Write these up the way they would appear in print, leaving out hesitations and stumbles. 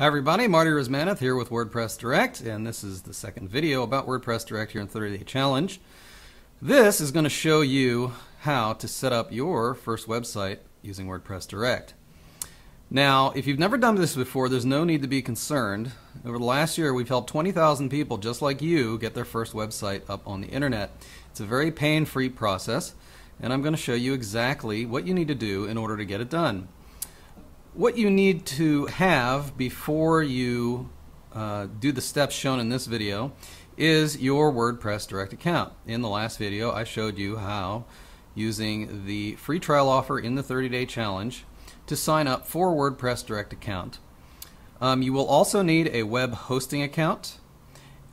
Hi everybody, Marty Rosmanath here with WordPress Direct, and this is the second video about WordPress Direct here in 30-Day Challenge. This is going to show you how to set up your first website using WordPress Direct. Now, if you've never done this before, there's no need to be concerned. Over the last year, we've helped 20,000 people just like you get their first website up on the internet. It's a very pain-free process, and I'm going to show you exactly what you need to do in order to get it done. What you need to have before you do the steps shown in this video is your WordPress Direct account. In the last video I showed you how, using the free trial offer in the 30-day challenge, to sign up for a WordPress Direct account. You will also need a web hosting account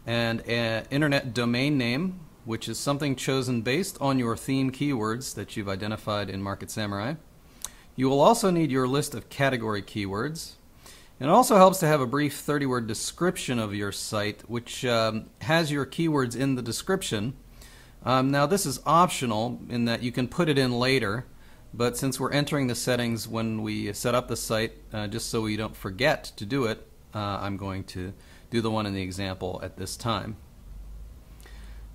and an internet domain name, which is something chosen based on your theme keywords that you've identified in Market Samurai. You will also need your list of category keywords. It also helps to have a brief 30-word description of your site, which has your keywords in the description. Now this is optional in that you can put it in later, but since we're entering the settings when we set up the site, just so we don't forget to do it, I'm going to do the one in the example at this time.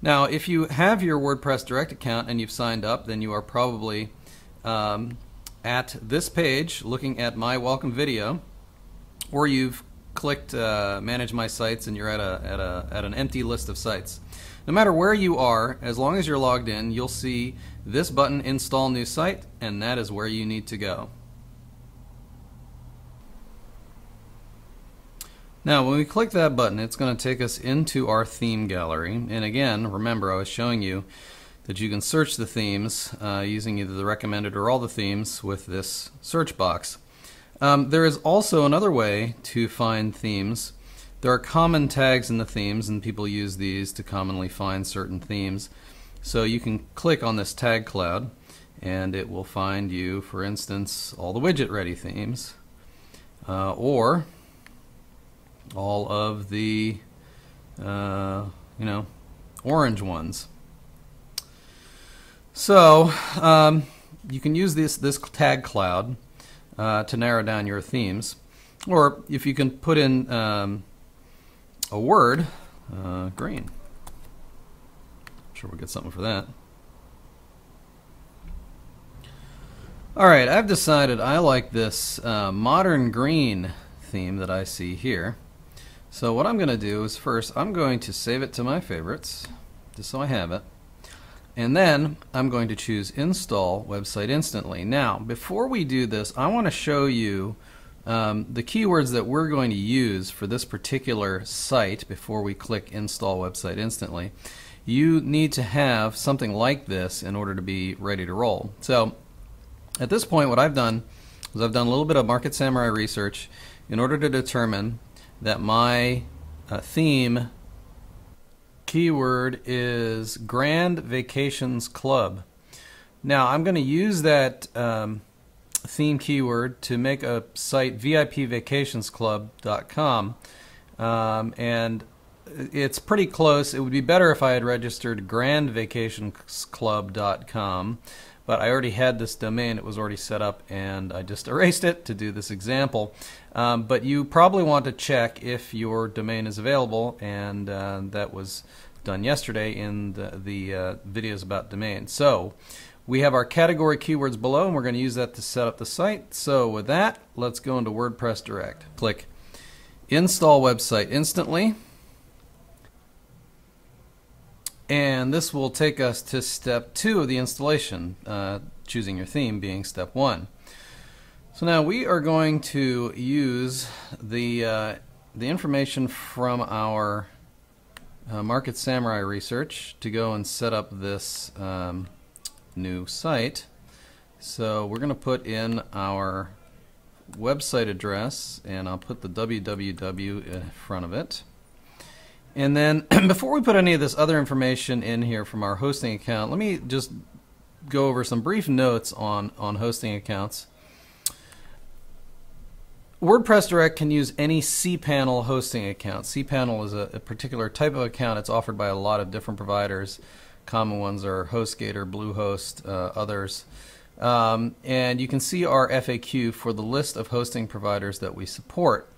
Now if you have your WordPress Direct account and you've signed up, then you are probably at this page looking at my welcome video, or you've clicked manage my sites and you're at an empty list of sites. No matter where you are, as long as you're logged in, you'll see this button, install new site, and that is where you need to go. Now when we click that button, it's going to take us into our theme gallery, and again, remember I was showing you that you can search the themes using either the recommended or all the themes with this search box. There is also another way to find themes. There are common tags in the themes, and people use these to commonly find certain themes. So you can click on this tag cloud and it will find you, for instance, all the widget ready themes, or all of the orange ones. So you can use this tag cloud to narrow down your themes, or if you can put in a word, green. I'm sure we'll get something for that. Alright, I've decided I like this modern green theme that I see here. So what I'm going to do is first I'm going to save it to my favorites, just so I have it. And then I'm going to choose Install Website Instantly. Now, before we do this, I want to show you the keywords that we're going to use for this particular site before we click Install Website Instantly. You need to have something like this in order to be ready to roll. So, at this point, what I've done is I've done a little bit of Market Samurai research in order to determine that my theme keyword is Grand Vacations Club. Now I'm going to use that theme keyword to make a site, VIPVacationsClub.com, and it's pretty close. It would be better if I had registered GrandVacationsClub.com, but I already had this domain. It was already set up and I just erased it to do this example. But you probably want to check if your domain is available, and that was done yesterday in the videos about domains. So we have our category keywords below, and we're going to use that to set up the site. So with that, let's go into WordPress Direct. Click Install Website Instantly, and this will take us to step 2 of the installation, choosing your theme being step 1. So now we are going to use the information from our Market Samurai research to go and set up this new site. So we're going to put in our website address, and I'll put the www in front of it. And then before we put any of this other information in here from our hosting account, let me just go over some brief notes on hosting accounts. WordPress Direct can use any cPanel hosting account. cPanel is a particular type of account. It's offered by a lot of different providers. Common ones are HostGator, Bluehost, others. And you can see our FAQ for the list of hosting providers that we support.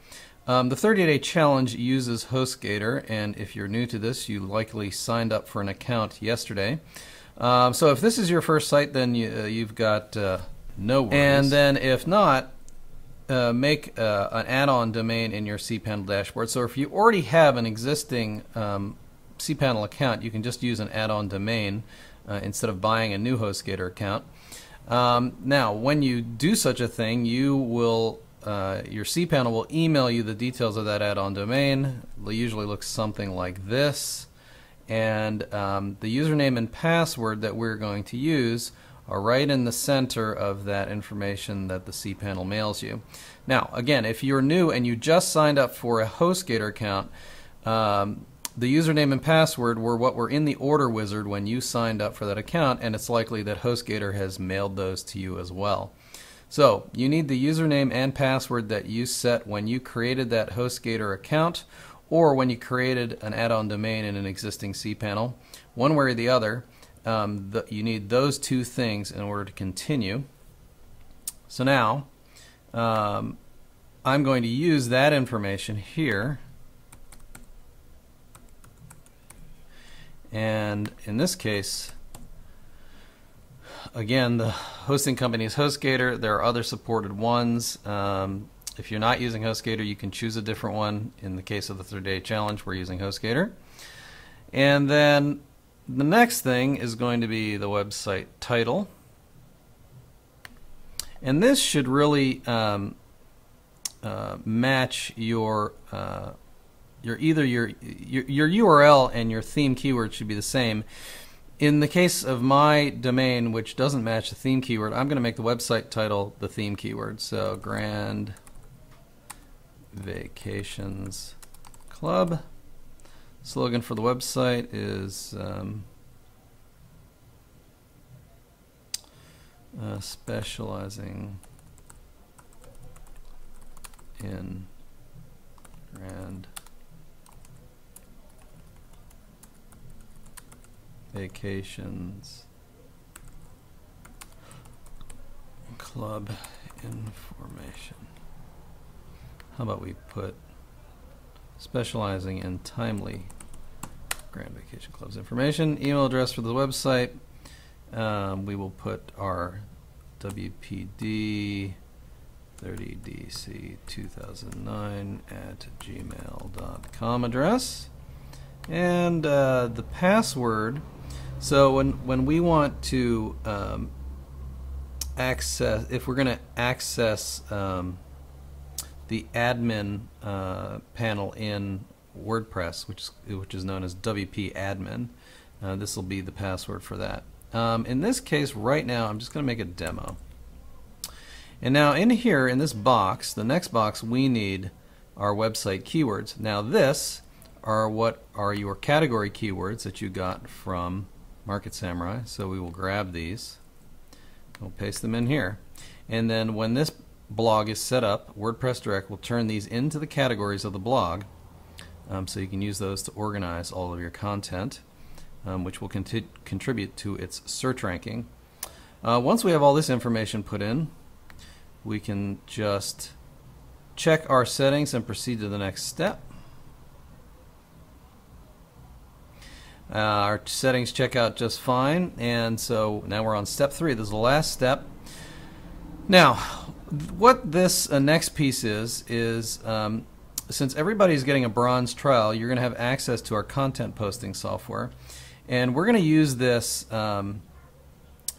The 30-day challenge uses HostGator, and if you're new to this, you likely signed up for an account yesterday. So if this is your first site, then you've got no worries. And then if not, make an add-on domain in your cPanel dashboard. So if you already have an existing cPanel account, you can just use an add-on domain instead of buying a new HostGator account. Now, when you do such a thing, you will your cPanel will email you the details of that add-on domain. It usually looks something like this, and the username and password that we're going to use are right in the center of that information that the cPanel mails you. Now, again, if you're new and you just signed up for a HostGator account, the username and password were what were in the order wizard when you signed up for that account, and it's likely that HostGator has mailed those to you as well. So you need the username and password that you set when you created that HostGator account or when you created an add-on domain in an existing cPanel. One way or the other, you need those two things in order to continue. So now I'm going to use that information here, and in this case, again, the hosting company is HostGator. There are other supported ones. If you're not using HostGator, you can choose a different one. In the case of the 30-day challenge, we're using HostGator. And then the next thing is going to be the website title. And this should really match your either your URL and your theme keyword should be the same. In the case of my domain, which doesn't match the theme keyword, I'm going to make the website title the theme keyword. So Grand Vacations Club. Slogan for the website is specializing in grand vacations club information. How about we put specializing in timely Grand Vacation Club's information. Email address for the website. We will put our WPD 30dc2009@gmail.com address. And the password. So when we want to access, if we're going to access the admin panel in WordPress, which is known as WP admin, this will be the password for that. In this case, right now, I'm just going to make a demo. And now in here, in this box, the next box, we need our website keywords. Now this are what are your category keywords that you got from Market Samurai. So we will grab these, we'll paste them in here, and then when this blog is set up, WordPress Direct will turn these into the categories of the blog, so you can use those to organize all of your content, which will contribute to its search ranking. Once we have all this information put in, we can just check our settings and proceed to the next step. Our settings check out just fine, and so now we're on step 3. This is the last step. Now, what this next piece is since everybody's getting a bronze trial, you're going to have access to our content posting software, and we're going to use this in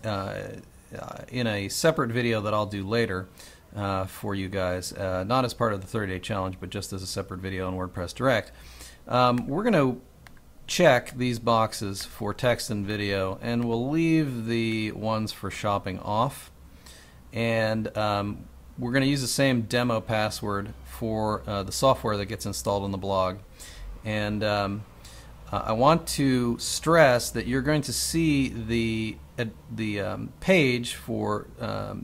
a separate video that I'll do later for you guys, not as part of the 30-day challenge, but just as a separate video on WordPress Direct. We're going to check these boxes for text and video, and we'll leave the ones for shopping off, and we're going to use the same demo password for the software that gets installed on the blog. And I want to stress that you're going to see the page for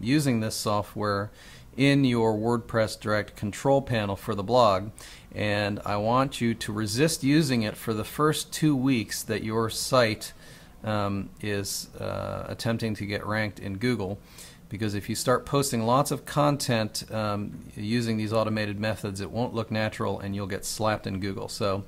using this software in your WordPress Direct control panel for the blog, and I want you to resist using it for the first 2 weeks that your site is attempting to get ranked in Google. because if you start posting lots of content using these automated methods, it won't look natural and you'll get slapped in Google. So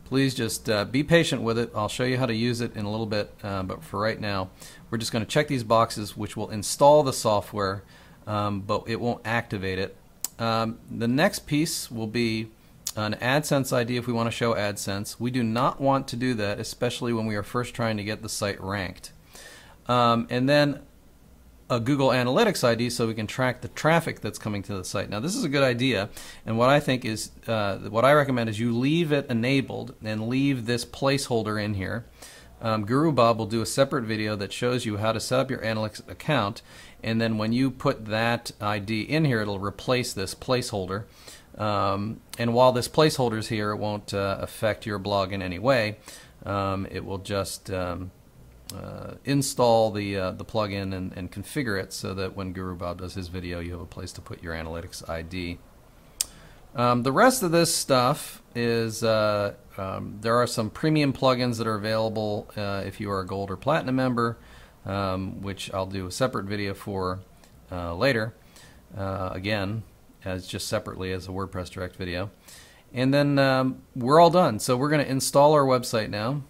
please just be patient with it. I'll show you how to use it in a little bit, but for right now we're just going to check these boxes, which will install the software, but it won't activate it. The next piece will be an AdSense ID if we want to show AdSense. We do not want to do that, especially when we are first trying to get the site ranked. And then a Google Analytics ID so we can track the traffic that's coming to the site. Now this is a good idea, and what I think is, what I recommend is you leave it enabled and leave this placeholder in here. Guru Bob will do a separate video that shows you how to set up your analytics account, and then when you put that ID in here, it'll replace this placeholder. And while this placeholder is here, it won't affect your blog in any way. It will just install the plugin and configure it so that when Guru Bob does his video, you have a place to put your analytics ID. The rest of this stuff is there are some premium plugins that are available if you are a gold or platinum member, which I'll do a separate video for later, again as just separately as a WordPress Direct video. And then we're all done, so we're going to install our website now.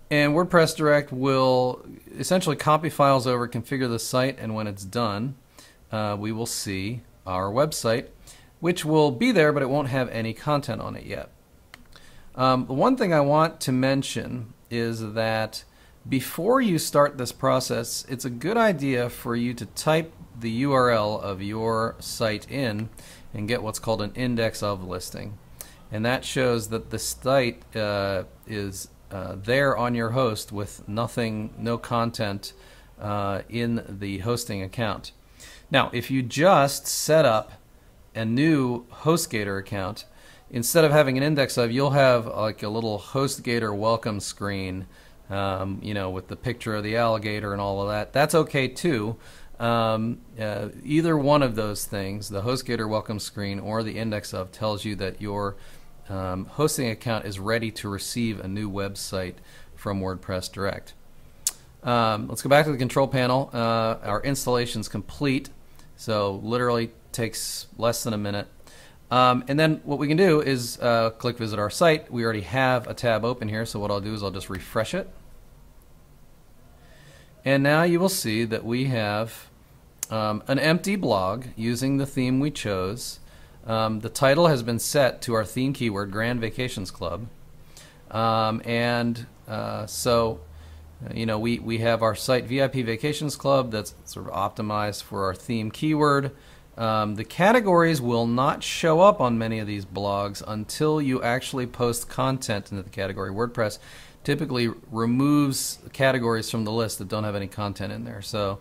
And WordPress Direct will essentially copy files over, configure the site, and when it's done, we will see our website, which will be there, but it won't have any content on it yet. The one thing I want to mention is that before you start this process, it's a good idea for you to type the URL of your site in and get what's called an index of listing. And that shows that the site is there on your host with no content in the hosting account. Now, if you just set up a new HostGator account, instead of having an index of, you'll have like a little HostGator welcome screen, you know, with the picture of the alligator and all of that. That's okay too. Either one of those things, the HostGator welcome screen or the index of, tells you that your hosting account is ready to receive a new website from WordPress Direct. Let's go back to the control panel. Our installation is complete, so literally takes less than a minute. And then what we can do is click visit our site. We already have a tab open here, so what I'll do is I'll just refresh it. And now you will see that we have an empty blog using the theme we chose. The title has been set to our theme keyword, Grand Vacations Club. So, you know, we have our site VIP Vacations Club that's sort of optimized for our theme keyword. The categories will not show up on many of these blogs until you actually post content into the category. WordPress typically removes categories from the list that don't have any content in there. So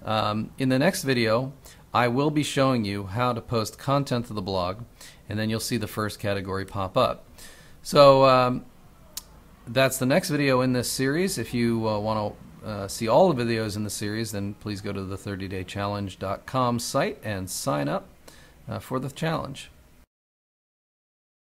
in the next video, I will be showing you how to post content to the blog, and then you'll see the first category pop up. So that's the next video in this series. If you want to see all the videos in the series, then please go to the 30daychallenge.com site and sign up for the challenge.